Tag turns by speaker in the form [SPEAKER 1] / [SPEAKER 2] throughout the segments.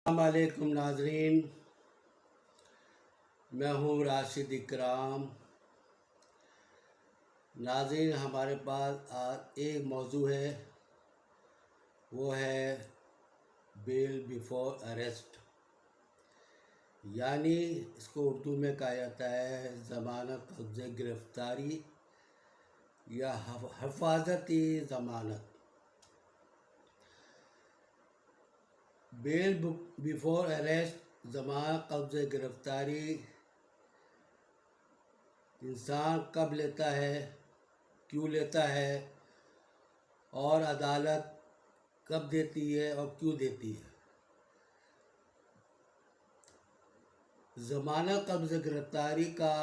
[SPEAKER 1] السلام علیکم ناظرین، میں ہوں راشد اکرام۔ ناظرین، ہمارے پاس آج ایک موضوع ہے، وہ ہے بیل بیفور اریسٹ، یعنی اس کو اردو میں کہا جاتا ہے ضمانت قبل گرفتاری یا حفاظتی ضمانت۔ بیل بیفور اریسٹ، ضمانت قبل گرفتاری انسان کب لیتا ہے، کیوں لیتا ہے، اور عدالت کب دیتی ہے اور کیوں دیتی ہے۔ ضمانت قبل گرفتاری کا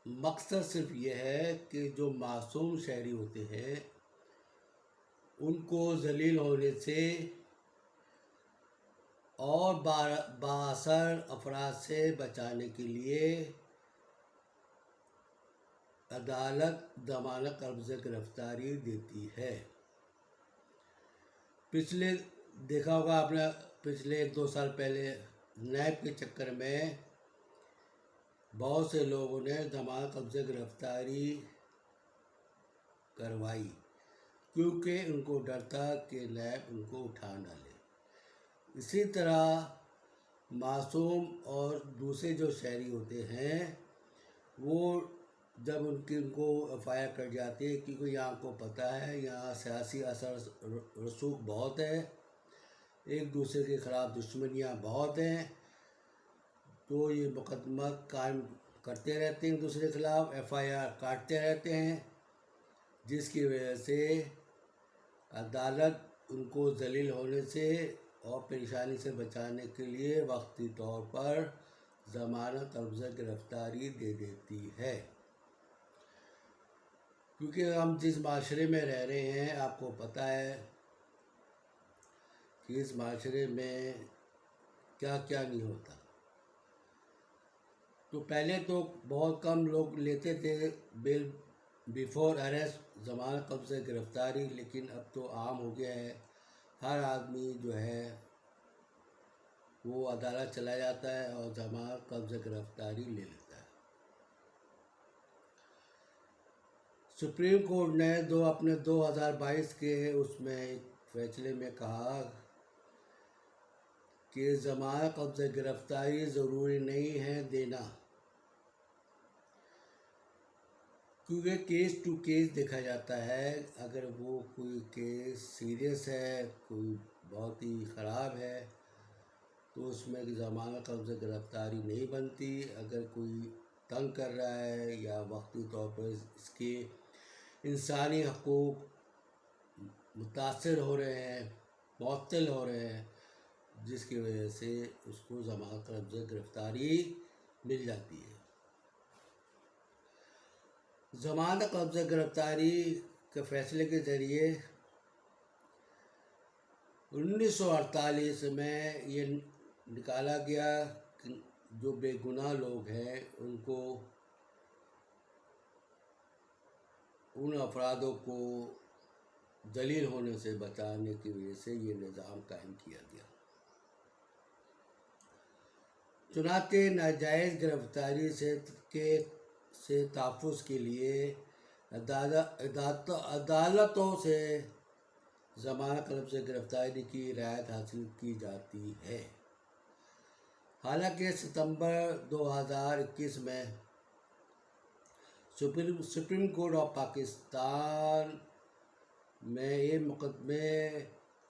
[SPEAKER 1] مقصد صرف یہ ہے کہ جو معصوم شہری ہوتے ہیں ان کو ذلیل ہونے سے اور بااثر افراد سے بچانے کے لیے عدالت ضمانت قبل گرفتاری دیتی ہے۔ دیکھا ہوگا آپ نے، پچھلے 1-2 سال پہلے نیب کے چکر میں بہت سے لوگوں نے ضمانت قبل گرفتاری کروائی، کیونکہ ان کو ڈر تھا کہ نیب ان کو اٹھا نہ لے۔ اسی طرح معصوم اور دوسرے جو شہری ہوتے ہیں وہ جب ان کو ایف آئی آر کٹ جاتی ہے، کیونکہ یہاں کو پتہ ہے یہاں سیاسی اثر رسوخ بہت ہے، ایک دوسرے کے خلاف دشمنیاں بہت ہیں، تو یہ مقدمہ قائم کرتے رہتے ہیں ایک دوسرے کے خلاف، ایف آئی آر کاٹتے رہتے ہیں، جس کی وجہ سے عدالت ان کو ذلیل ہونے سے اور پریشانی سے بچانے کے لیے وقتی طور پر ضمانت قبل گرفتاری دے دیتی ہے۔ کیونکہ ہم جس معاشرے میں رہ رہے ہیں آپ کو پتہ ہے کہ اس معاشرے میں کیا کیا نہیں ہوتا۔ تو پہلے تو بہت کم لوگ لیتے تھے بیل بیفور اریسٹ، ضمانت قبل گرفتاری، لیکن اب تو عام ہو گیا ہے، ہر آدمی جو ہے وہ عدالت چلا جاتا ہے اور ضمانت قبل گرفتاری لے لیتا ہے۔ سپریم کورٹ نے اپنے 2022 کے اس میں ایک فیصلے میں کہا کہ ضمانت قبل گرفتاری ضروری نہیں ہے دینا، کیونکہ کیس ٹو کیس دیکھا جاتا ہے۔ اگر وہ کوئی کیس سیریس ہے، کوئی بہت ہی خراب ہے، تو اس میں ضمانت قبل گرفتاری نہیں بنتی۔ اگر کوئی تنگ کر رہا ہے یا وقتی طور پر اس کے انسانی حقوق متاثر ہو رہے ہیں، معطل ہو رہے ہیں، جس کی وجہ سے اس کو ضمانت قبل گرفتاری مل جاتی ہے۔ ضمانت قبل گرفتاری کے فیصلے کے ذریعے 1948 میں یہ نکالا گیا کہ جو بے گناہ لوگ ہیں ان کو، ان افرادوں کو ذلیل ہونے سے بچانے کی وجہ سے یہ نظام قائم کیا گیا۔ چنانچہ ناجائز گرفتاری سے تحفظ کے لیے عدالتوں سے ضمانت قبل گرفتاری کی رعایت حاصل کی جاتی ہے۔ حالانکہ ستمبر 2021 میں سپریم کورٹ آف پاکستان میں ایک مقدمے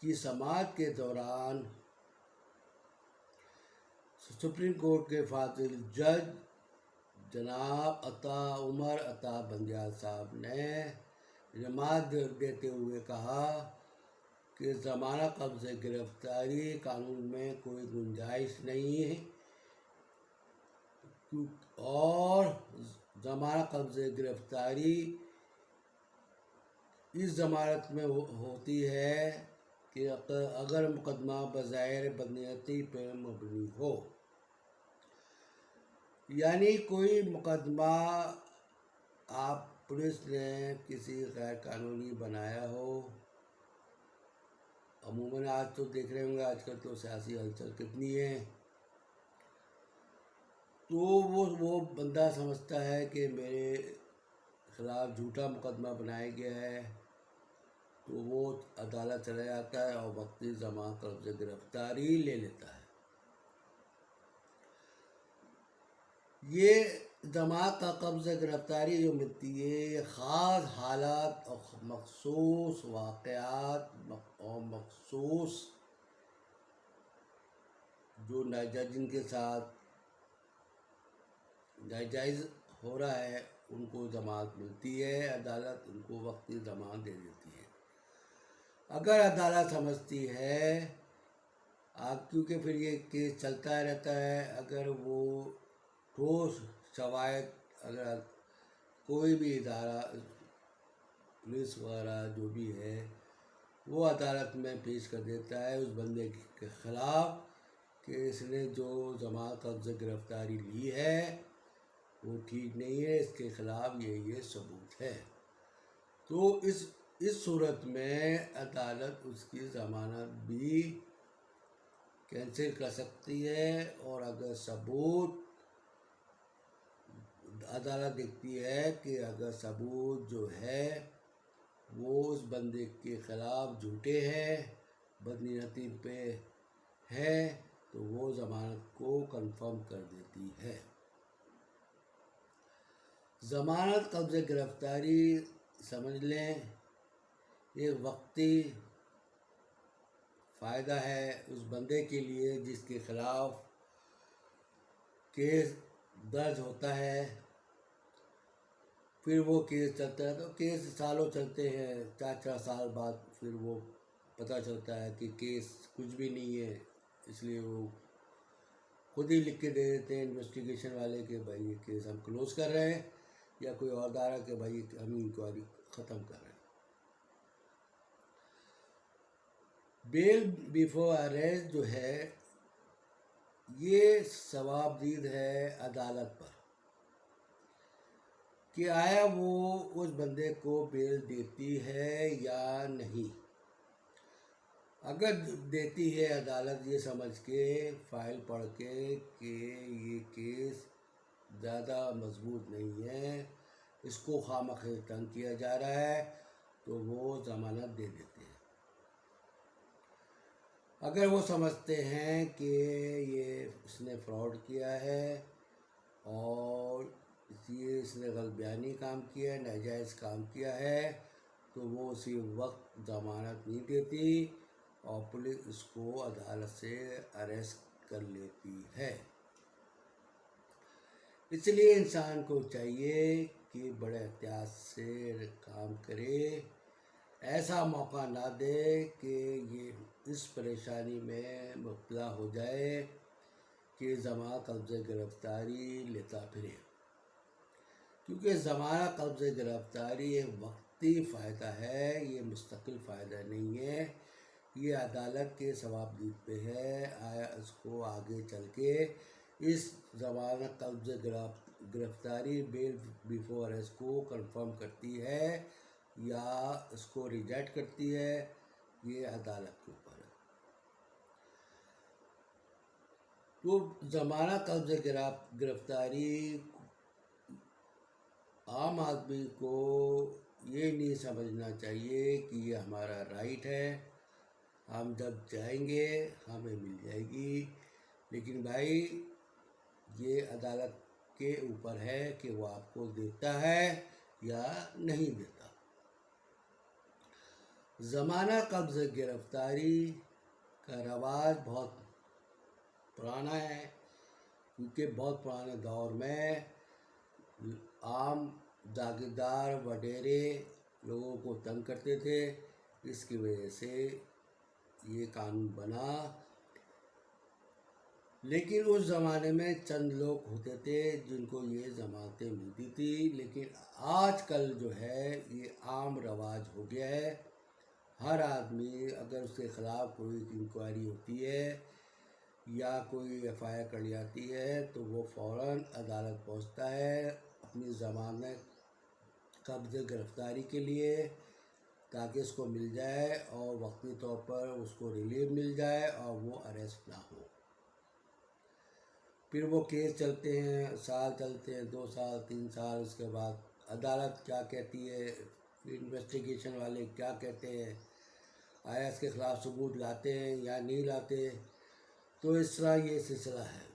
[SPEAKER 1] کی سماعت کے دوران سپریم کورٹ کے فاضل جج جناب عمر عطا بندیال صاحب نے ریمارک دیتے ہوئے کہا کہ ضمانت قبل گرفتاری قانون میں کوئی گنجائش نہیں ہے، اور ضمانت قبل گرفتاری اس ضمانت میں ہوتی ہے کہ اگر مقدمہ بظاہر بدنیتی پر مبنی ہو، یعنی کوئی مقدمہ پولیس نے کسی غیر قانونی بنایا ہو عموماً آج تو دیکھ رہے ہوں گے آج کل تو سیاسی ہلچل کتنی ہے، تو وہ بندہ سمجھتا ہے کہ میرے خلاف جھوٹا مقدمہ بنایا گیا ہے، تو وہ عدالت چلا جاتا ہے اور وقتی ضمانت قبض گرفتاری لے لیتا ہے۔ یہ ضمانت کا قبض گرفتاری جو ملتی ہے یہ خاص حالات اور مخصوص واقعات اور مخصوص جو جن کے ساتھ ناجائز ہو رہا ہے ان کو ضمانت ملتی ہے، عدالت ان کو وقتی ضمانت دے دیتی ہے۔ اگر عدالت سمجھتی ہے کیونکہ پھر یہ کیس چلتا رہتا ہے، اگر وہ ٹھوس شواہد، اگر کوئی بھی ادارہ پولیس وغیرہ جو بھی ہے وہ عدالت میں پیش کر دیتا ہے اس بندے کے خلاف کہ اس نے جو ضمانت قبض گرفتاری لی ہے وہ ٹھیک نہیں ہے، اس کے خلاف یہ ثبوت ہے، تو اس صورت میں عدالت اس کی ضمانت بھی کینسل کر سکتی ہے، اور اگر ثبوت عدالت دیکھتی ہے کہ اگر ثبوت جو ہے وہ اس بندے کے خلاف جھوٹے ہیں، بدنیتی پہ ہے، تو وہ ضمانت کو کنفرم کر دیتی ہے۔ ضمانت قبض گرفتاری سمجھ لیں ایک وقتی فائدہ ہے اس بندے کے لیے جس کے خلاف کیس درج ہوتا ہے، پھر وہ کیس چلتا ہے، تو کیس سالوں چلتے ہیں، 4 سال بعد پھر وہ پتہ چلتا ہے کہ کیس کچھ بھی نہیں ہے، اس لیے وہ خود ہی لکھ کے دے دیتے ہیں انویسٹیگیشن والے کہ بھائی یہ کیس ہم کلوز کر رہے ہیں، یا کوئی اور ادارہ کہ بھائی ہم انکوائری ختم کر رہے ہیں۔ بیل بیفور اریسٹ جو ہے یہ ثوابدید ہے عدالت پر کہ آیا وہ اس بندے کو بیل دیتی ہے یا نہیں۔ اگر دیتی ہے عدالت یہ سمجھ کے فائل پڑھ کے کہ یہ کیس زیادہ مضبوط نہیں ہے، اس کو خواہ تنگ کیا جا رہا ہے، تو وہ ضمانت دے دیتے ہیں۔ اگر وہ سمجھتے ہیں کہ یہ اس نے فراڈ کیا ہے اور اس نے غلط بیانی کام کیا ہے، ناجائز کام کیا ہے، تو وہ اسی وقت ضمانت نہیں دیتی اور پولیس اس کو عدالت سے اریسٹ کر لیتی ہے۔ اس لیے انسان کو چاہیے کہ بڑے احتیاط سے کام کرے، ایسا موقع نہ دے کہ یہ اس پریشانی میں مبتلا ہو جائے کہ ضمانت قبض گرفتاری لیتا پھرے، کیونکہ ضمانت قبض گرفتاری ایک وقتی فائدہ ہے، یہ مستقل فائدہ نہیں ہے، یہ عدالت کے ثوابدید پہ ہے، آیا اس کو آگے چل کے اس ضمانت قبض گرفتاری بیل بیفور اریسٹ کو کنفرم کرتی ہے یا اس کو ریجیکٹ کرتی ہے، یہ عدالت کے اوپر ہے۔ تو ضمانت قبض گرفتاری عام آدمی کو یہ نہیں سمجھنا چاہیے کہ یہ ہمارا رائٹ ہے، ہم جب چاہیں گے ہمیں مل جائے گی، لیکن بھائی یہ عدالت کے اوپر ہے کہ وہ آپ کو دیتا ہے یا نہیں دیتا۔ ضمانت قبض گرفتاری کا رواج بہت پرانا ہے، کیونکہ بہت پرانے دور میں عام جاگیردار وڈیرے لوگوں کو تنگ کرتے تھے، اس کی وجہ سے یہ قانون بنا، لیکن اس زمانے میں چند لوگ ہوتے تھے جن کو یہ ضمانتیں ملتی تھی، لیکن آج کل جو ہے یہ عام رواج ہو گیا ہے، ہر آدمی اگر اس کے خلاف کوئی انکوائری ہوتی ہے یا کوئی ایف آئی آر کر جاتی ہے تو وہ فوراً عدالت پہنچتا ہے اپنی ضمانت قبض گرفتاری کے لیے، تاکہ اس کو مل جائے اور وقتی طور پر اس کو ریلیف مل جائے اور وہ اریسٹ نہ ہو۔ پھر وہ کیس چلتے ہیں، سال چلتے ہیں، 2 سال 3 سال، اس کے بعد عدالت کیا کہتی ہے، انویسٹیگیشن والے کیا کہتے ہیں، آیا اس کے خلاف ثبوت لاتے ہیں یا نہیں لاتے۔ تو اس طرح یہ سلسلہ ہے۔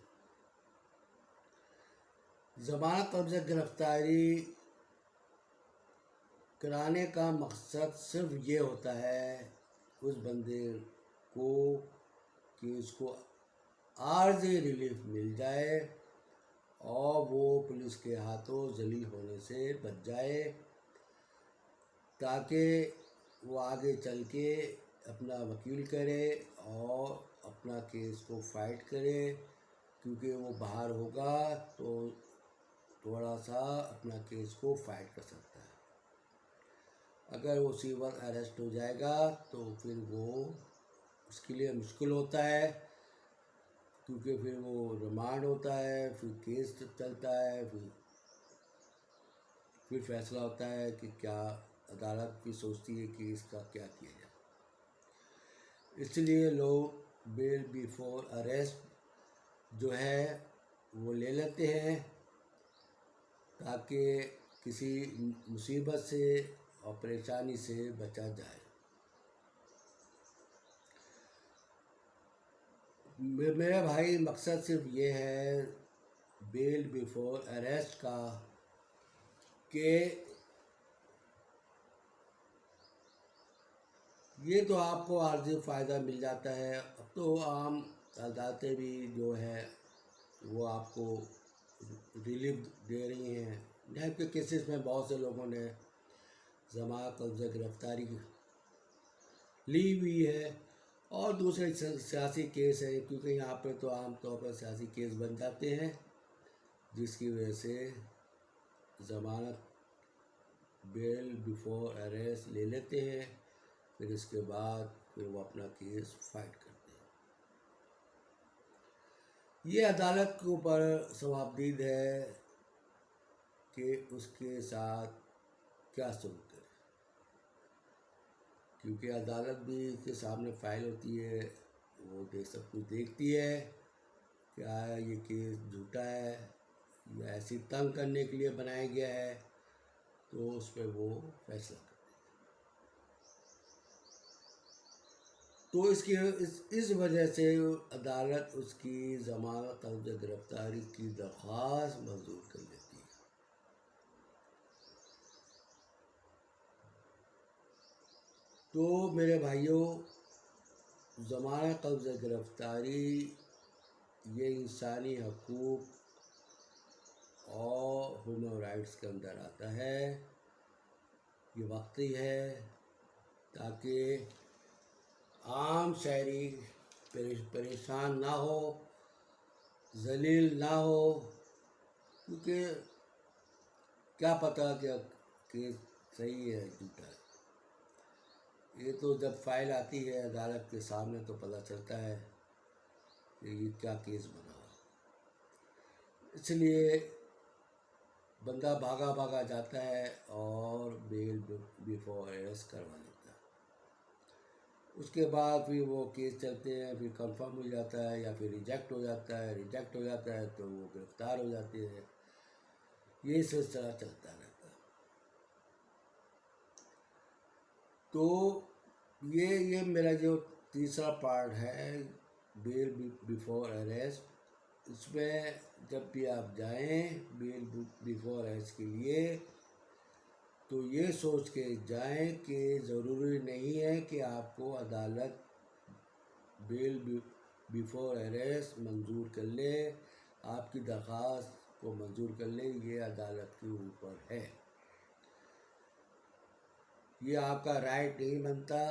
[SPEAKER 1] ضمانت قبضہ گرفتاری کرانے کا مقصد صرف یہ ہوتا ہے اس بندے کو کہ اس کو عارضی ریلیف مل جائے اور وہ پولیس کے ہاتھوں ذلیل ہونے سے بچ جائے، تاکہ وہ آگے چل کے اپنا وکیل کرے اور اپنا کیس کو فائٹ کرے، کیونکہ وہ باہر ہوگا تو تھوڑا سا اپنا کیس کو فائٹ کر سکتا ہے۔ اگر وہ اسی وقت اریسٹ ہو جائے گا تو پھر وہ اس کے لیے مشکل ہوتا ہے، کیونکہ پھر وہ ریمانڈ ہوتا ہے، پھر کیس چلتا ہے، پھر فیصلہ ہوتا ہے کہ کیا عدالت بھی سوچتی ہے کہ اس کا کیا کیا جائے۔ اس لیے لوگ بیل بیفور اریسٹ جو ہے وہ لے لیتے ہیں تاکہ کسی مصیبت سے اور پریشانی سے بچا جائے۔ میرے بھائی، مقصد صرف یہ ہے بیل بیفور اریسٹ کا کہ یہ تو آپ کو عارضی فائدہ مل جاتا ہے۔ اب تو عام عدالتیں بھی جو ہے وہ آپ کو ریلیف دے رہی ہیں، جبکہ کیسز میں بہت سے لوگوں نے ضمانت قبضہ گرفتاری لی ہوئی ہے، اور دوسرے سیاسی کیس ہیں، کیونکہ یہاں پہ تو عام طور پر سیاسی کیس بن جاتے ہیں، جس کی وجہ سے ضمانت بیل بیفور اریسٹ لے لیتے ہیں، پھر اس کے بعد پھر وہ اپنا کیس فائٹ کرتے ہیں۔ یہ عدالت کے اوپر ثوابدید ہے کہ اس کے ساتھ کیا سلوک کرے، کیونکہ عدالت بھی اس کے سامنے فائل ہوتی ہے، وہ سب کچھ دیکھتی ہے کہ آیا یہ کیس جھوٹا ہے یا ایسی تنگ کرنے کے لیے بنایا گیا ہے، تو اس پہ وہ فیصلہ کرتے ہیں۔ تو اس وجہ سے عدالت اس کی ضمانت قبضہ گرفتاری کی درخواست منظور کر لیتی ہے۔ تو میرے بھائیوں، ضمانت قبضہ گرفتاری یہ انسانی حقوق اور ہیومن رائٹس کے اندر آتا ہے۔ یہ وقتی ہے تاکہ عام شہری پریشان نہ ہو، ذلیل نہ ہو، کیونکہ کیا پتہ کہ صحیح ہے جھوٹا ہے۔ یہ تو جب فائل آتی ہے عدالت کے سامنے تو پتہ چلتا ہے کہ یہ کیا کیس بنا ہوا۔ اس لیے بندہ بھاگا بھاگا جاتا ہے اور بیل بیفور اریسٹ کروا لیتا ہے۔ اس کے بعد پھر وہ کیس چلتے ہیں، پھر کنفرم ہو جاتا ہے یا پھر ریجیکٹ ہو جاتا ہے، ریجیکٹ ہو جاتا ہے تو وہ گرفتار ہو جاتے ہیں۔ یہ سلسلہ چلتا رہتا ہے۔ تو یہ میرا جو تیسرا پارٹ ہے بیل بیفور اریسٹ، اس میں جب بھی آپ جائیں بیل بیفور اریسٹ کے لیے تو یہ سوچ کے جائیں کہ ضروری نہیں ہے کہ آپ کو عدالت بیل بیفور اریسٹ منظور کر لے، آپ کی درخواست کو منظور کر لے، یہ عدالت کے اوپر ہے۔ یہ آپ کا رائٹ نہیں بنتا،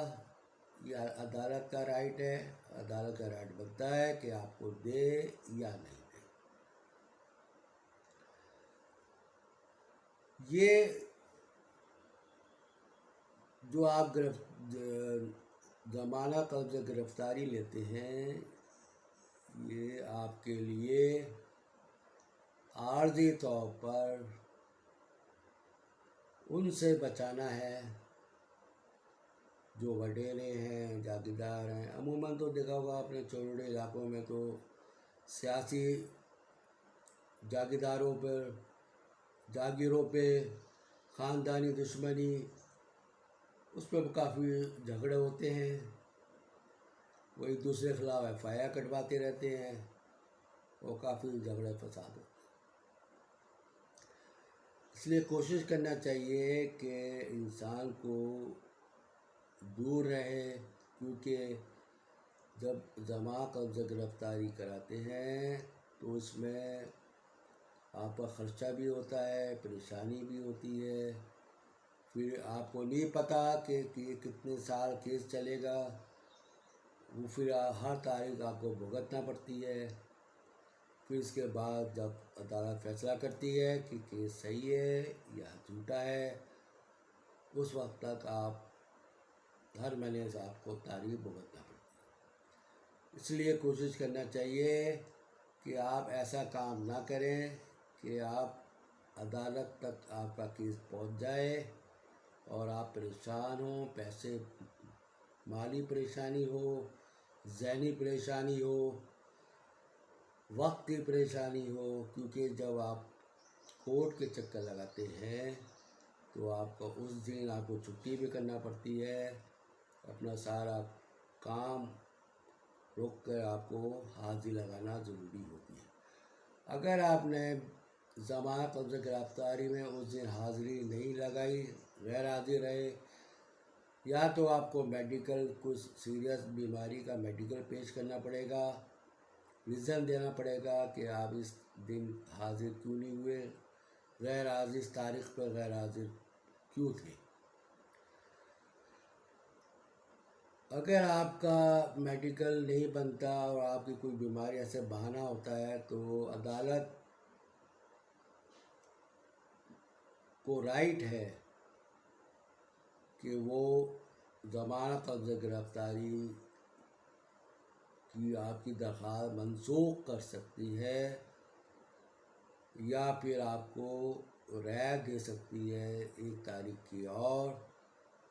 [SPEAKER 1] یہ عدالت کا رائٹ ہے۔ عدالت کا رائٹ بنتا ہے کہ آپ کو دے یا نہیں دے۔ یہ جو آپ ضمانت قبضہ گرفتاری لیتے ہیں، یہ آپ کے لیے عارضی طور پر ان سے بچانا ہے جو وڈیرے ہیں، جاگیردار ہیں، عموماً تو دیکھا ہوگا اپنے چھوٹے علاقوں میں تو سیاسی جاگیرداروں پر، جاگیروں پہ خاندانی دشمنی، اس پہ کافی جھگڑے ہوتے ہیں، وہ ایک دوسرے کے خلاف ایف آئی آر کٹواتے رہتے ہیں، وہ کافی جھگڑے فساد ہوتے ہیں۔ اس لیے کوشش کرنا چاہیے کہ انسان کو دور رہے، کیونکہ جب زماں قبضہ گرفتاری کراتے ہیں تو اس میں آپ کا خرچہ بھی ہوتا ہے، پریشانی بھی ہوتی ہے، پھر آپ کو نہیں پتہ کہ کتنے سال کیس چلے گا، وہ پھر ہر تاریخ آپ کو بھگتنا پڑتی ہے۔ پھر اس کے بعد جب عدالت فیصلہ کرتی ہے کہ کیس صحیح ہے یا جھوٹا ہے، اس وقت تک آپ ہر مہینے سے آپ کو تاریخ بھگتنا پڑتی ہے۔ اس لیے کوشش کرنا چاہیے کہ آپ ایسا کام نہ کریں کہ آپ عدالت تک آپ کا کیس پہنچ جائے اور آپ پریشان ہوں، پیسے مالی پریشانی ہو، ذہنی پریشانی ہو، وقت کی پریشانی ہو، کیونکہ جب آپ کورٹ کے چکر لگاتے ہیں تو آپ کو اس دن آپ کو چھٹی بھی کرنا پڑتی ہے، اپنا سارا کام روک کر آپ کو حاضری لگانا ضروری ہوتی ہے۔ اگر آپ نے ضمانت قبضہ گرفتاری میں اس دن حاضری نہیں لگائی، غیر حاضر رہے، یا تو آپ کو میڈیکل کچھ سیریس بیماری کا میڈیکل پیش کرنا پڑے گا، ریزن دینا پڑے گا کہ آپ اس دن حاضر کیوں نہیں ہوئے، غیر حاضر اس تاریخ پر غیر حاضر کیوں تھے۔ اگر آپ کا میڈیکل نہیں بنتا اور آپ کی کوئی بیماری ایسے بہانہ ہوتا ہے تو عدالت کو رائٹ ہے کہ وہ ضمانت قبضہ گرفتاری کی آپ کی درخواست منسوخ کر سکتی ہے، یا پھر آپ کو رعایت دے سکتی ہے ایک تاریخ کی اور،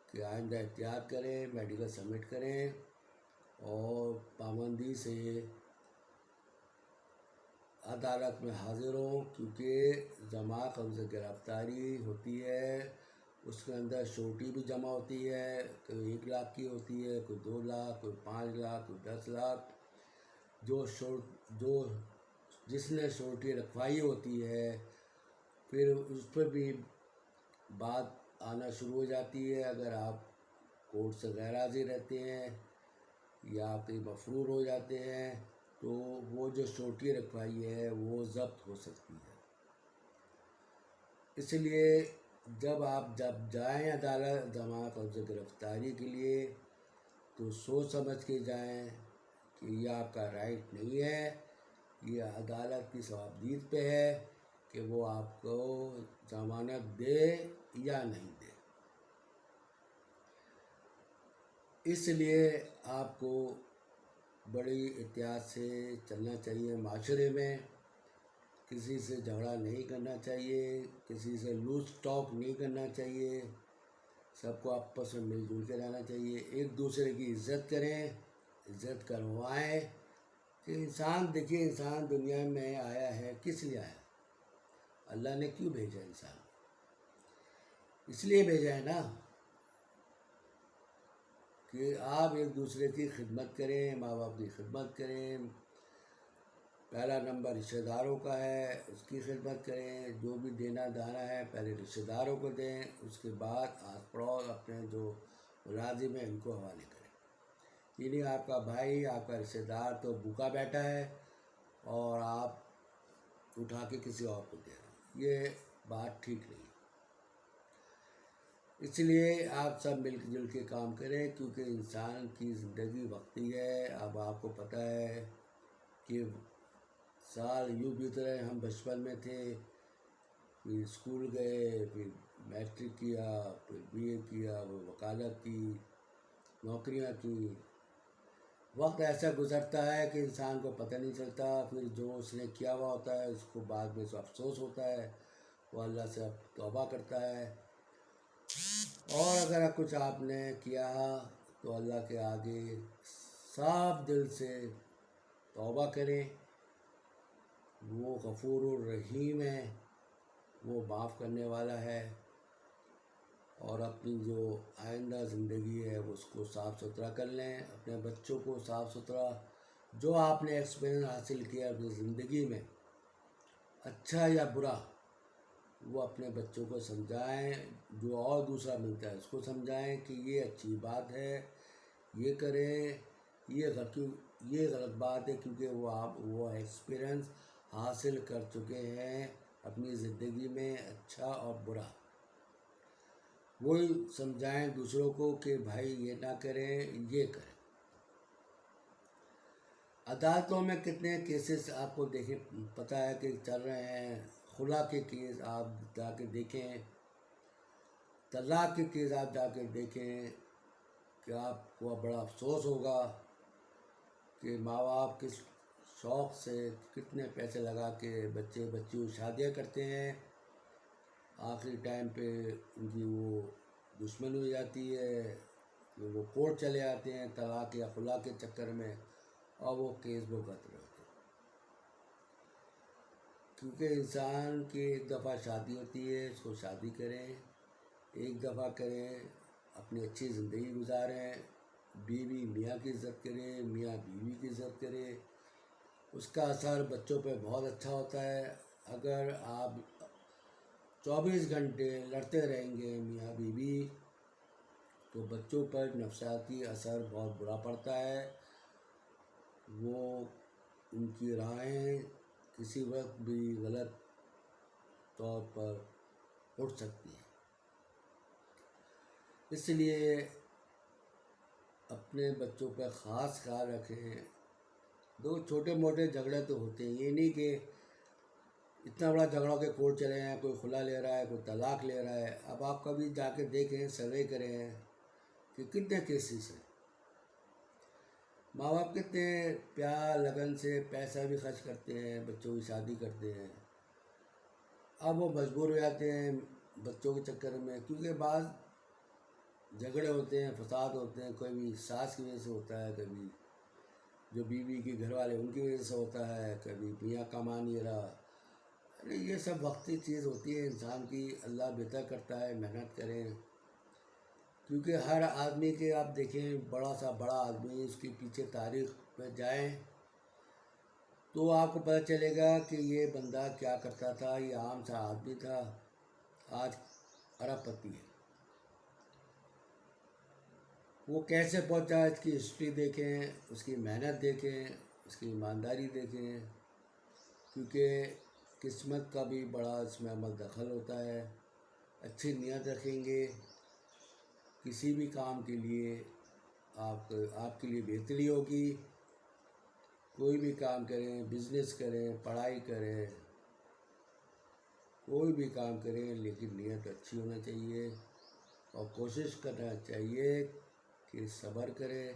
[SPEAKER 1] کہ آئندہ احتیاط کریں، میڈیکل سبمٹ کریں اور پابندی سے عدالت میں حاضر ہوں، کیونکہ ضمانت قبضہ گرفتاری ہوتی ہے، اس کے اندر شورٹی بھی جمع ہوتی ہے، کوئی 1 لاکھ کی ہوتی ہے، کوئی 2 لاکھ، کوئی 5 لاکھ، کوئی 10 لاکھ۔ جس نے شورٹی رکھوائی ہوتی ہے پھر اس پہ بھی بات آنا شروع ہو جاتی ہے۔ اگر آپ کورٹ سے غیر حاضر رہتے ہیں یا آپ کے مفرور ہو جاتے ہیں تو وہ جو شورٹی رکھوائی ہے وہ ضبط ہو سکتی ہے۔ اس لیے جب جائیں عدالت ضمانت قبضہ گرفتاری کے لیے تو سوچ سمجھ کے جائیں کہ یہ آپ کا رائٹ نہیں ہے، یہ عدالت کی ثوابدید پہ ہے کہ وہ آپ کو ضمانت دے یا نہیں دے۔ اس لیے آپ کو بڑی احتیاط سے چلنا چاہیے، معاشرے میں کسی سے جھگڑا نہیں کرنا چاہیے، کسی سے لوز ٹاک نہیں کرنا چاہیے، سب کو آپس میں مل جل کے رہنا چاہیے، ایک دوسرے کی عزت کریں، عزت کروائیں، کہ انسان دیکھیے، انسان دنیا میں آیا ہے کس لیے آیا؟ اللہ نے کیوں بھیجا انسان؟ اس لیے بھیجا ہے نا کہ آپ ایک دوسرے کی خدمت کریں، ماں باپ کی خدمت کریں، پہلا نمبر رشتہ داروں کا ہے، اس کی خدمت کریں، جو بھی دینا دانا ہے پہلے رشتہ داروں کو دیں، اس کے بعد آس پڑوس اپنے جو ملازم ہیں ان کو حوالے کریں۔ یعنی آپ کا بھائی، آپ کا رشتہ دار تو بھوکا بیٹھا ہے اور آپ اٹھا کے کسی اور کو دے رہے ہیں، یہ بات ٹھیک نہیں۔ اس لیے آپ سب مل جل کے کام کریں، کیونکہ انسان کی زندگی وقتی ہے۔ اب آپ کو پتہ ہے کہ سال یوں بیت رہے، ہم بچپن میں تھے، پھر اسکول گئے، پھر میٹرک کیا، پھر بی اے کیا، وہ وکالت کی، نوکریاں کی، وقت ایسا گزرتا ہے کہ انسان کو پتہ نہیں چلتا، پھر جو اس نے کیا ہوا ہوتا ہے اس کو بعد میں افسوس ہوتا ہے، وہ اللہ سے توبہ کرتا ہے۔ اور اگر کچھ آپ نے کیا تو اللہ کے آگے صاف دل سے توبہ کریں، وہ غفور الرحیم ہے، وہ معاف کرنے والا ہے، اور اپنی جو آئندہ زندگی ہے اس کو صاف ستھرا کر لیں، اپنے بچوں کو صاف ستھرا جو آپ نے ایکسپیرئنس حاصل کیا اپنی زندگی میں اچھا یا برا، وہ اپنے بچوں کو سمجھائیں، جو اور دوسرا ملتا ہے اس کو سمجھائیں کہ یہ اچھی بات ہے، یہ کریں، یہ غلط بات ہے، کیونکہ وہ ایکسپیرئنس حاصل کر چکے ہیں اپنی زندگی میں اچھا اور برا۔ وہی سمجھائیں دوسروں کو کہ بھائی یہ نہ کریں، یہ کریں۔ عدالتوں میں کتنے کیسز آپ کو دیکھیں پتہ ہے کہ چل رہے ہیں، خلا کے کیس آپ جا کے دیکھیں، طلاق کے کیس آپ جا کے دیکھیں، کہ آپ کو بڑا افسوس ہوگا کہ ماں باپ کس شوق سے کتنے پیسے لگا کے بچیوں شادیاں کرتے ہیں، آخری ٹائم پہ ان کی وہ دشمن ہو جاتی ہے، کہ وہ کورٹ چلے آتے ہیں طلاق یا خلا کے چکر میں، اور وہ کیس بھگت رہے ہوتے ہیں۔ کیونکہ انسان کی ایک دفعہ شادی ہوتی ہے، اس کو شادی کریں، ایک دفعہ کریں، اپنی اچھی زندگی گزاریں، بیوی میاں کی عزت کرے، میاں بیوی کی عزت کرے، اس کا اثر بچوں پہ بہت اچھا ہوتا ہے۔ اگر آپ 24 گھنٹے لڑتے رہیں گے میاں بیوی تو بچوں پر نفسیاتی اثر بہت برا پڑتا ہے، وہ ان کی رائیں کسی وقت بھی غلط طور پر اٹھ سکتی ہیں۔ اس لیے اپنے بچوں پہ خاص خیال رکھیں۔ دو چھوٹے موٹے جھگڑے تو ہوتے ہیں، یہ نہیں کہ اتنا بڑا جھگڑا کہ کورٹ چلے ہیں، کوئی خلا لے رہا ہے، کوئی طلاق لے رہا ہے۔ اب آپ کبھی جا کے دیکھیں، سروے کریں کہ کتنے کیسز ہیں، ماں باپ کتنے پیار لگن سے پیسہ بھی خرچ کرتے ہیں، بچوں کی شادی کرتے ہیں، اب وہ مجبور ہو جاتے ہیں بچوں کے چکر میں، کیونکہ بعض جھگڑے ہوتے ہیں، فساد ہوتے ہیں، کوئی بھی ساس کی وجہ سے ہوتا ہے، کبھی جو بیوی کے گھر والے ان کی وجہ سے ہوتا ہے، کبھی میاں کما نہیں رہا۔ یہ سب وقتی چیز ہوتی ہے انسان کی، اللہ بہتر کرتا ہے، محنت کریں، کیونکہ ہر آدمی کے آپ دیکھیں بڑا سا بڑا آدمی، اس کے پیچھے تاریخ پہ جائیں تو آپ کو پتہ چلے گا کہ یہ بندہ کیا کرتا تھا، یہ عام سا آدمی تھا، آج ارب پتی ہے، وہ کیسے پہنچا، اس کی ہسٹری دیکھیں، اس کی محنت دیکھیں، اس کی ایمانداری دیکھیں، کیونکہ قسمت کا بھی بڑا اس میں عمل دخل ہوتا ہے۔ اچھی نیت رکھیں گے کسی بھی کام کے لیے آپ کے لیے بہتری ہوگی۔ کوئی بھی کام کریں، بزنس کریں، پڑھائی کریں، کوئی بھی کام کریں، لیکن نیت اچھی ہونا چاہیے، اور کوشش کرنا چاہیے کہ صبر کریں۔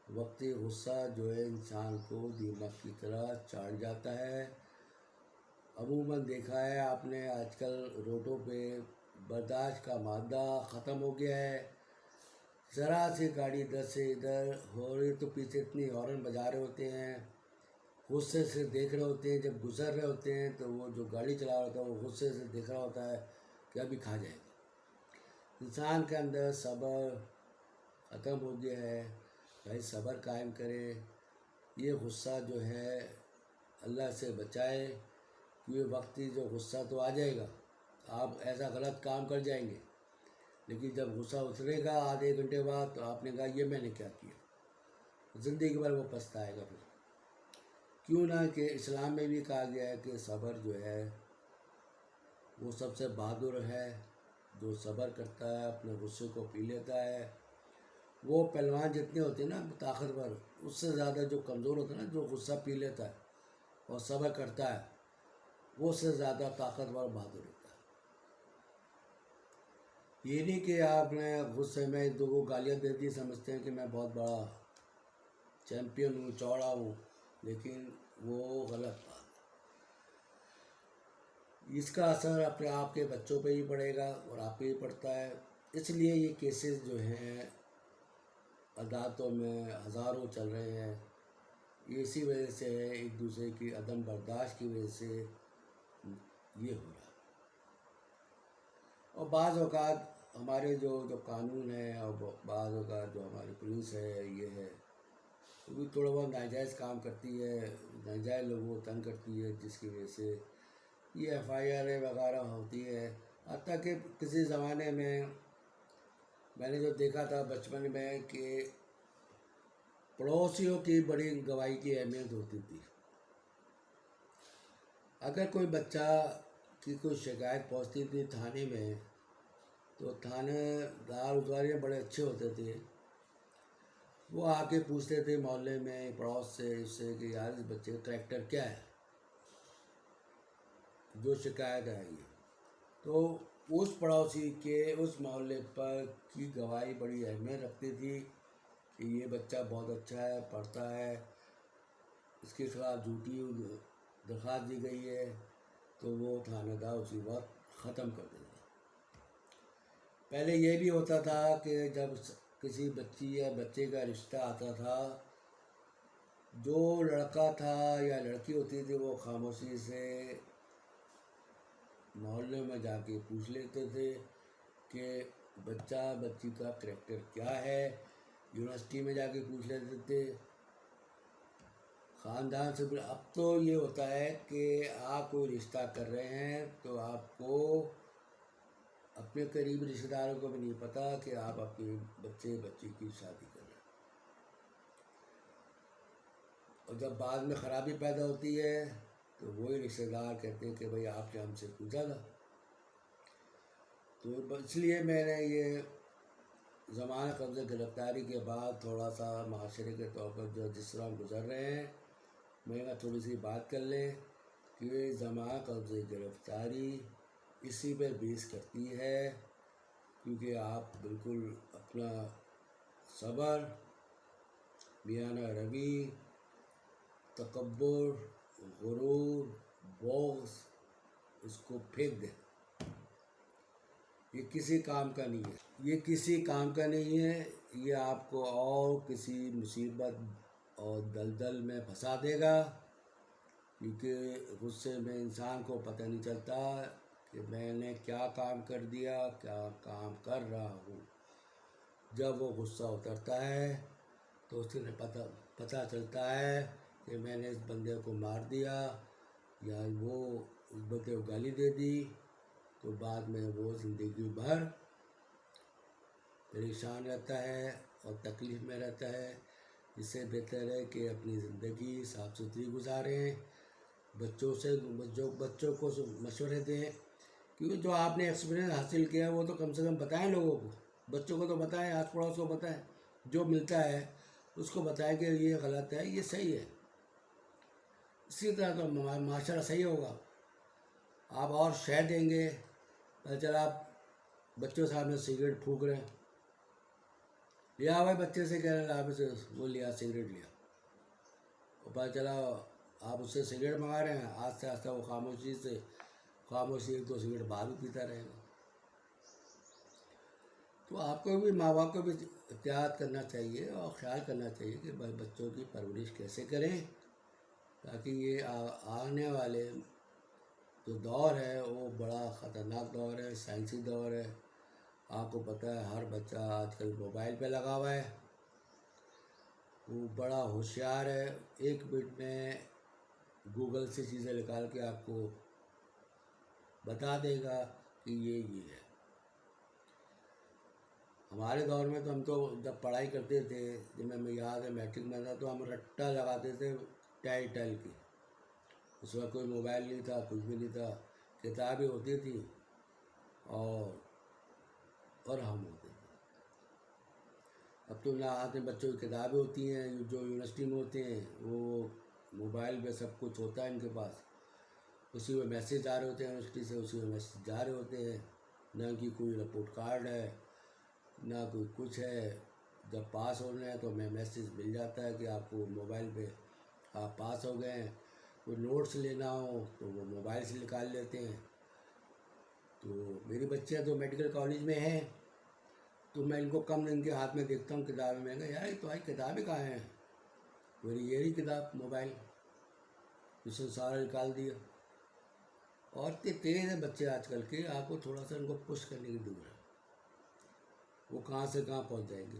[SPEAKER 1] وقتی غصہ جو ہے انسان کو دیمک کی طرح چاٹ جاتا ہے۔ عموماً دیکھا ہے آپ نے آج کل روڈوں پہ برداشت کا مادہ ختم ہو گیا ہے، ذرا سی گاڑی ادھر سے ادھر ہو رہی تو پیچھے اتنی ہارن بجا رہے ہوتے ہیں، غصے سے دیکھ رہے ہوتے ہیں، جب گزر رہے ہوتے ہیں تو وہ جو گاڑی چلا رہا ہوتا ہے وہ غصے سے دیکھ رہا ہوتا ہے کہ ابھی کھا جائے گا۔ انسان کے اندر صبر ختم ہو گیا ہے، بھائی صبر قائم کرے، یہ غصہ جو ہے اللہ سے بچائے، یہ وقتی جو غصہ تو آ جائے گا، آپ ایسا غلط کام کر جائیں گے، لیکن جب غصہ اترے گا آدھے گھنٹے بعد تو آپ نے کہا یہ میں نے کیا کیا، زندگی بھر وہ پچھتائے گا پھر۔ کیوں نہ کہ اسلام میں بھی کہا گیا ہے کہ صبر جو ہے وہ سب سے بہادر ہے، جو صبر کرتا ہے اپنے غصے کو پی لیتا ہے۔ وہ پہلوان جتنے ہوتے ہیں نا طاقتور، اس سے زیادہ جو کمزور ہوتا ہے نا، جو غصہ پی لیتا ہے اور صبر کرتا ہے، وہ اس سے زیادہ طاقتور بہادر ہوتا ہے۔ یہ نہیں کہ آپ نے غصے میں دو کو گالیاں دے دی سمجھتے ہیں کہ میں بہت بڑا چیمپئن ہوں، چوڑا ہوں، لیکن وہ غلط بات ہے۔ اس کا اثر اپنے آپ کے بچوں پہ ہی پڑے گا اور آپ پہ ہی پڑتا ہے۔ اس لیے یہ کیسز جو ہیں عدالتوں میں ہزاروں چل رہے ہیں، یہ اسی وجہ سے ہے، ایک دوسرے کی عدم برداشت کی وجہ سے یہ ہو رہا ہے۔ اور بعض اوقات ہمارے جو قانون ہے اور بعض اوقات جو ہماری پولیس ہے یہ ہے، وہ بھی تھوڑا بہت ناجائز کام کرتی ہے، ناجائز لوگوں کو تنگ کرتی ہے، جس کی وجہ سے یہ ایف آئی آر وغیرہ ہوتی ہے۔ حتیٰ کہ کسی زمانے میں نے جو دیکھا تھا بچپن میں کہ پڑوسیوں کی بڑی گواہی کی اہمیت ہوتی تھی۔ اگر کوئی بچہ کی کوئی شکایت پہنچتی تھی تھانے میں، تو تھانے دار اتوارے بڑے اچھے ہوتے تھے، وہ آ کے پوچھتے تھے محلے میں پڑوس سے اس سے کہ یار اس بچے کا کریکٹر کیا ہے جو شکایت آئی ہے، تو اس پڑوسی کے اس محلے پر کی گواہی بڑی اہمیت رکھتی تھی کہ یہ بچہ بہت اچھا ہے، پڑھتا ہے، اس کے خلاف جھوٹی درخواست دی گئی ہے، تو وہ تھانہ دار اسی وقت ختم کر دیتا۔ پہلے یہ بھی ہوتا تھا کہ جب کسی بچی یا بچے کا رشتہ آتا تھا، جو لڑکا تھا یا لڑکی ہوتی تھی وہ خاموشی سے محلے میں جا کے پوچھ لیتے تھے کہ بچی کا کریکٹر کیا ہے، یونیورسٹی میں جا کے پوچھ لیتے تھے، خاندان سے۔ اب تو یہ ہوتا ہے کہ آپ کوئی رشتہ کر رہے ہیں تو آپ کو اپنے قریبی رشتہ داروں کو بھی نہیں پتہ کہ آپ اپنے بچی کی شادی کر رہے ہیں، اور جب بعد میں خرابی پیدا ہوتی ہے تو وہی رشتہ دار کہتے ہیں کہ بھئی آپ نے ہم سے پوچھا تھا۔ تو اس لیے میں نے یہ زمانہ قبضہ گرفتاری کے بعد تھوڑا سا معاشرے کے طور پر جو جس طرح گزر رہے ہیں، میں نے تھوڑی سی بات کر لیں کہ زمانہ قبضہ گرفتاری اسی پر بیس کرتی ہے، کیونکہ آپ بالکل اپنا صبر، میانہ روی، تکبر، غرور، بغض اس کو پھینک دیں۔ یہ کسی کام کا نہیں ہے، یہ کسی کام کا نہیں ہے، یہ آپ کو اور کسی مصیبت اور دلدل میں پھنسا دے گا، کیونکہ غصے میں انسان کو پتہ نہیں چلتا کہ میں نے کیا کام کر دیا، کیا کام کر رہا ہوں۔ جب وہ غصہ اترتا ہے تو اس سے پتہ چلتا ہے کہ میں نے اس بندے کو مار دیا یا وہ اس بندے کو گالی دے دی، تو بعد میں وہ زندگی بھر پریشان رہتا ہے اور تکلیف میں رہتا ہے۔ اس سے بہتر ہے کہ اپنی زندگی صاف ستھری گزاریں، بچوں کو مشورے دیں، کیونکہ جو آپ نے ایکسپیرینس حاصل کیا وہ تو کم سے کم بتائیں لوگوں کو، بچوں کو تو بتائیں، آس پڑوس کو بتائیں، جو ملتا ہے اس کو بتائیں کہ یہ غلط ہے، یہ صحیح ہے۔ اسی طرح تو معاشرہ صحیح ہوگا۔ آپ اور شے دیں گے، پتہ چلا آپ بچوں سامنے سگریٹ پھونک رہے ہیں، لیا بھائی بچے سے کہہ رہے ہیں آپ سے وہ لیا سگریٹ لیا، اور پتہ چلا آپ اس سے سگریٹ منگا رہے ہیں، آہستہ آہستہ وہ خاموشی ایک دو سگریٹ بعد بھی پیتا رہے گا۔ تو آپ کو بھی ماں باپ کو بھی احتیاط کرنا چاہیے اور خیال کرنا چاہیے کہ بچوں کی پرورش کیسے کریں، تاکہ یہ آنے والے جو دور ہے وہ بڑا خطرناک دور ہے، سائنسی دور ہے۔ آپ کو پتہ ہے ہر بچہ آج کل موبائل پہ لگا ہوا ہے، وہ بڑا ہوشیار ہے، ایک منٹ میں گوگل سے چیزیں نکال کے آپ کو بتا دے گا کہ یہ ہے۔ ہمارے دور میں تو ہم تو جب پڑھائی کرتے تھے، جب میں یاد ہے میٹرک میں تھا، تو ہم رٹا لگاتے تھے ٹائل کی، اس وقت کوئی موبائل نہیں تھا، کچھ بھی نہیں تھا، کتابیں ہوتی تھیں اور ہم ہوتے تھے۔ اب تو نہ آتے بچوں کی کتابیں ہوتی ہیں جو یونیورسٹی میں ہوتے ہیں، وہ موبائل پہ سب کچھ ہوتا ہے ان کے پاس، اسی میں میسیج آ رہے ہوتے ہیں یونیورسٹی سے، اسی میں میسیج جا رہے ہوتے ہیں، نہ ان کی کوئی رپورٹ کارڈ ہے نہ کوئی کچھ ہے۔ جب پاس ہونا ہے تو ہمیں میسیج مل جاتا ہے کہ آپ کو موبائل پہ آپ پاس ہو گئے ہیں۔ کوئی نوٹس لینا ہو تو وہ موبائل سے نکال لیتے ہیں۔ تو میری بچیاں تو میڈیکل کالج میں ہیں، تو میں ان کو کم ان کے ہاتھ میں دیکھتا ہوں کتابیں، میں کہا یار تو بھائی کتابیں کہاں ہیں؟ میری یہی کتاب موبائل، اس نے سارا نکال دیا۔ اور اتنے تیز ہیں بچے آج کل کے، آپ کو تھوڑا سا ان کو پش کرنے کی ضرورت ہے، وہ کہاں سے کہاں پہنچ جائیں گے،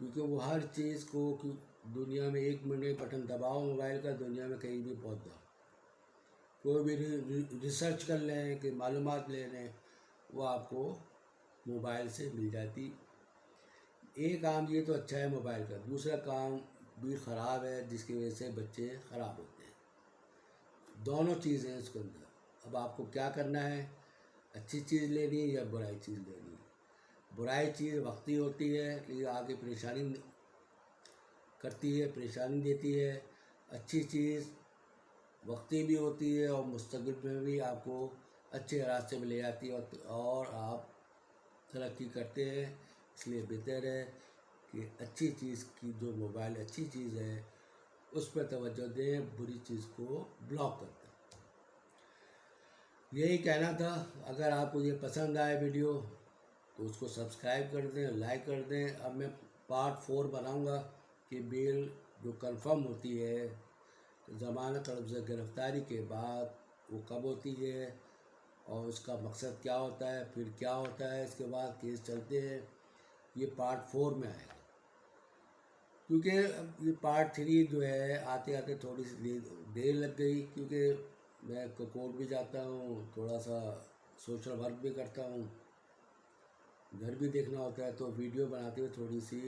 [SPEAKER 1] کیونکہ وہ ہر چیز کو دنیا میں 1 منٹ میں بٹن دباؤ موبائل کا، دنیا میں کہیں بھی پہنچ جاؤ، کوئی بھی ریسرچ کر لیں کہ معلومات لے لیں، وہ آپ کو موبائل سے مل جاتی۔ ایک کام یہ تو اچھا ہے موبائل کا، دوسرا کام بھی خراب ہے جس کی وجہ سے بچے خراب ہوتے ہیں۔ دونوں چیزیں ہیں اس کے اندر، اب آپ کو کیا کرنا ہے، اچھی چیز لینی ہے یا برائی چیز لینی ہے۔ برائی چیز وقتی ہوتی ہے، لیکن آگے پریشانی کرتی ہے، پریشانی دیتی ہے۔ اچھی چیز وقتی بھی ہوتی ہے اور مستقبل میں بھی آپ کو اچھے راستے میں لے جاتی ہے، اور آپ ترقی کرتے ہیں۔ اس لیے بہتر ہے کہ اچھی چیز کی، جو موبائل اچھی چیز ہے اس پہ توجہ دیں، بری چیز کو بلاک کر دیں۔ یہی کہنا تھا۔ اگر آپ کو یہ پسند آئے ویڈیو تو اس کو سبسکرائب کر دیں، لائک کر دیں۔ اب میں پارٹ 4 بناؤں گا کہ بیل جو کنفرم ہوتی ہے ضمانت طلب سے گرفتاری کے بعد وہ کب ہوتی ہے اور اس کا مقصد کیا ہوتا ہے، پھر کیا ہوتا ہے اس کے بعد کیس چلتے ہیں، یہ پارٹ 4 میں آئے گا۔ کیونکہ یہ پارٹ 3 جو ہے آتے آتے تھوڑی سی دیر لگ گئی، کیونکہ میں کورٹ بھی جاتا ہوں، تھوڑا سا سوشل ورک بھی کرتا ہوں، گھر بھی دیکھنا ہوتا ہے، تو ویڈیو بناتے ہوئے تھوڑی سی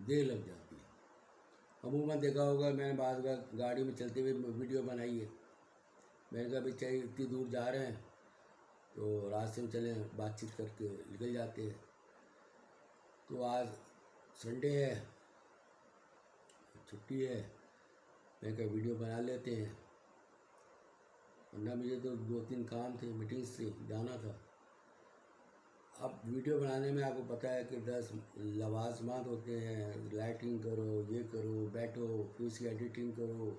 [SPEAKER 1] دیر لگ جاتی ہے۔ عموماً دیکھا ہوگا میں نے بعض بار گاڑی میں چلتے ہوئے ویڈیو بنائی ہے، میں نے کہا بھائی چاہیے اتنی دور جا رہے ہیں تو راستے میں چلیں، بات چیت کر کے نکل جاتے ہیں۔ تو آج سنڈے ہے، چھٹی ہے، میں کہا ویڈیو بنا لیتے ہیں، ورنہ مجھے تو 2-3 کام تھے، میٹنگس تھی، جانا تھا۔ اب ویڈیو بنانے میں آپ کو پتہ ہے کہ 10 لوازمات ہوتے ہیں، لائٹنگ کرو، یہ کرو، بیٹھو، پھر اس کی ایڈیٹنگ کرو،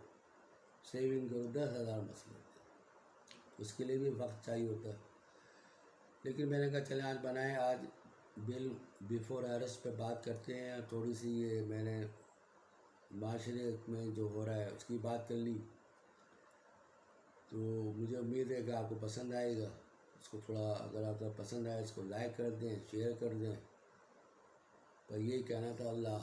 [SPEAKER 1] سیونگ کرو، 10,000 مسئلے ہوتے ہیں، اس کے لیے بھی وقت چاہیے ہوتا ہے۔ لیکن میں نے کہا چلیں آج بنائیں، آج بل بیفور ارسٹ پہ بات کرتے ہیں، تھوڑی سی یہ میں نے معاشرے میں جو ہو رہا ہے اس کی بات کر لی، تو مجھے امید ہے کہ آپ کو پسند آئے گا۔ اس کو تھوڑا، اگر آپ کو پسند آئے اس کو لائک کر دیں، شیئر کر دیں، پر یہی کہنا تھا۔ اللہ